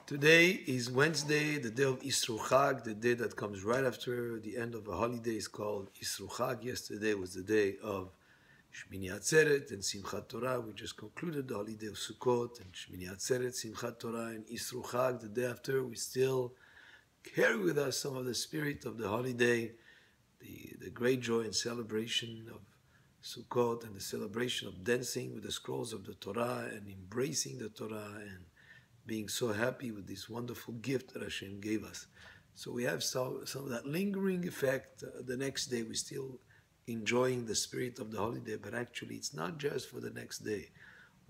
Today is Wednesday, the day of Isru Chag, the day that comes right after the end of a holiday is called Isru Chag. Yesterday was the day of Shmini Atzeret and Simchat Torah. We just concluded the holiday of Sukkot and Shmini Atzeret, Simchat Torah and Isru Chag. The day after, we still carry with us some of the spirit of the holiday, the great joy and celebration of Sukkot and the celebration of dancing with the scrolls of the Torah and embracing the Torah and being so happy with this wonderful gift that Hashem gave us. So we have some of that lingering effect. The next day we're still enjoying the spirit of the holiday, but actually it's not just for the next day.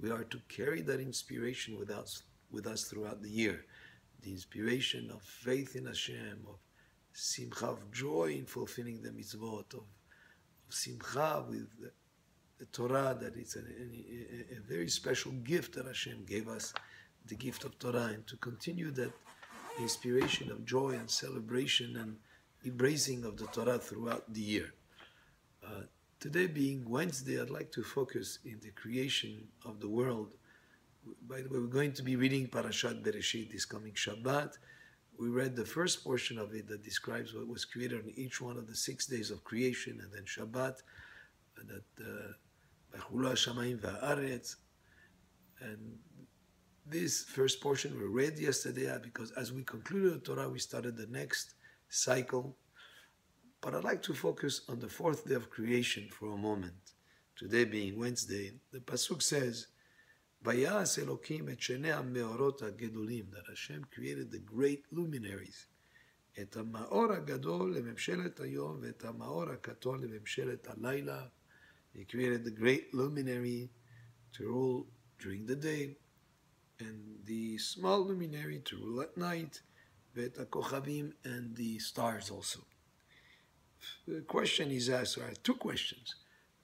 We are to carry that inspiration with us throughout the year. The inspiration of faith in Hashem, of simcha, of joy in fulfilling the mitzvot, of simcha with the Torah, that it's a very special gift that Hashem gave us, the gift of Torah, and to continue that inspiration of joy and celebration and embracing of the Torah throughout the year. Today being Wednesday, I'd like to focus in the creation of the world. By the way, we're going to be reading Parashat Bereshit this coming Shabbat. We read the first portion of it that describes what was created on each one of the 6 days of creation, and then Shabbat, that B'chulu Hashamayim v'ha'aretz. And this first portion we read yesterday because as we concluded the Torah, we started the next cycle. But I'd like to focus on the fourth day of creation for a moment. Today being Wednesday, the Pasuk says, Vayas Elokim et shenei ha-meorot ha-gedolim, that Hashem created the great luminaries. Et ha-maor ha-gadol lememshelet hayom ve'et ha-maor ha-katon lememshelet ha-layla. He created the great luminary to rule during the day, and the small luminary to rule at night, ve'et ha-kochavim, and the stars also. The question is asked, there are two questions.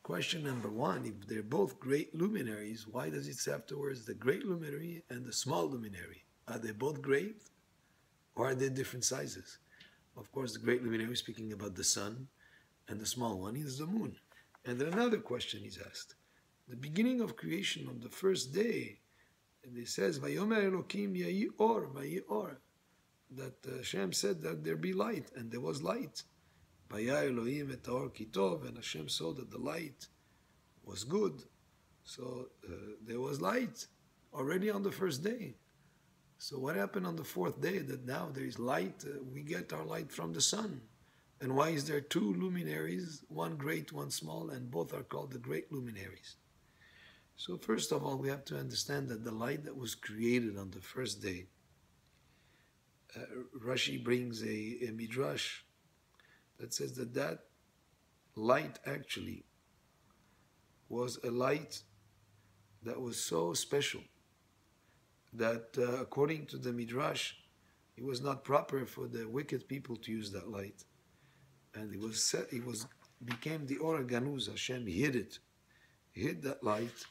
Question number one, if they're both great luminaries, why does it say afterwards the great luminary and the small luminary? Are they both great, or are they different sizes? Of course, the great luminary is speaking about the sun, and the small one is the moon. And then another question is asked. The beginning of creation on the first day, and it says, Vayomer Elokim yahi or, vayi or, that Hashem said that there be light, and there was light. Vaya Elohim et haor ki tov, and Hashem saw that the light was good. So there was light already on the first day. So what happened on the fourth day that now there is light? We get our light from the sun. And why is there two luminaries, one great, one small, and both are called the great luminaries? So first of all, we have to understand that the light that was created on the first day, Rashi brings a midrash that says that light actually was a light that was so special that according to the midrash, it was not proper for the wicked people to use that light, and became the Or Ganuz. Hashem hid that light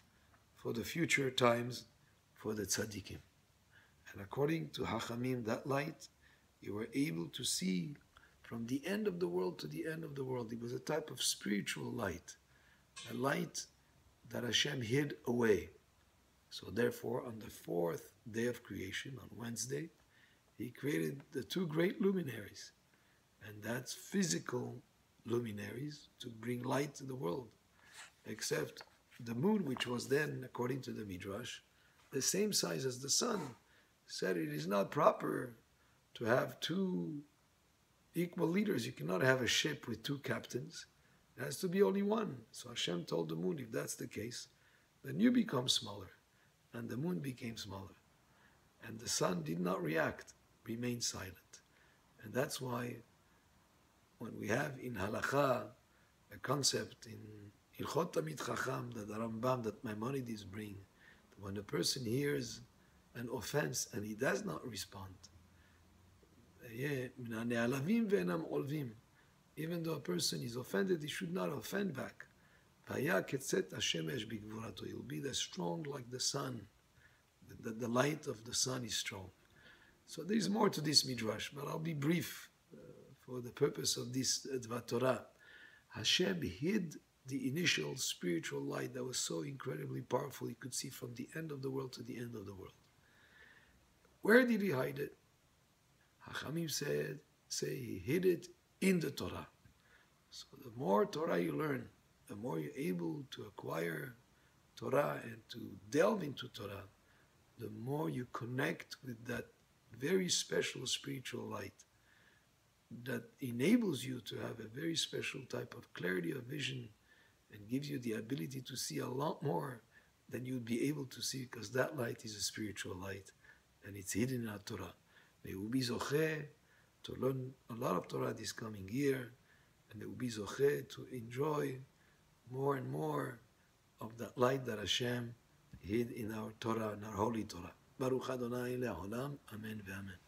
for the future times for the tzaddikim. And according to Hachamim, that light you were able to see from the end of the world to the end of the world. It was a type of spiritual light, a light that Hashem hid away. So therefore, on the fourth day of creation, on Wednesday, He created the two great luminaries, and that's physical luminaries to bring light to the world, except the moon, which was then, according to the Midrash, the same size as the sun, said it is not proper to have two equal leaders. You cannot have a ship with two captains. It has to be only one. So Hashem told the moon, if that's the case, then you become smaller. And the moon became smaller. And the sun did not react, remained silent. And that's why when we have in Halakha a concept in Ilchot Tamid Chacham that the Rambam, that Maimonides bring, that when a person hears an offense and he does not respond, even though a person is offended, he should not offend back. He'll be as strong like the sun. The light of the sun is strong. So there is more to this midrash, but I'll be brief for the purpose of this Dvar Torah. Hashem hid the initial spiritual light that was so incredibly powerful, he could see from the end of the world to the end of the world. Where did he hide it? Hachamim say he hid it in the Torah. So the more Torah you learn, the more you're able to acquire Torah and to delve into Torah, the more you connect with that very special spiritual light that enables you to have a very special type of clarity of vision and gives you the ability to see a lot more than you'd be able to see, because that light is a spiritual light and it's hidden in our Torah. May we be zocheh to learn a lot of Torah this coming year, and may we be zocheh to enjoy more and more of that light that Hashem hid in our Torah, in our holy Torah. Baruch Adonai le'olam, amen ve'amen.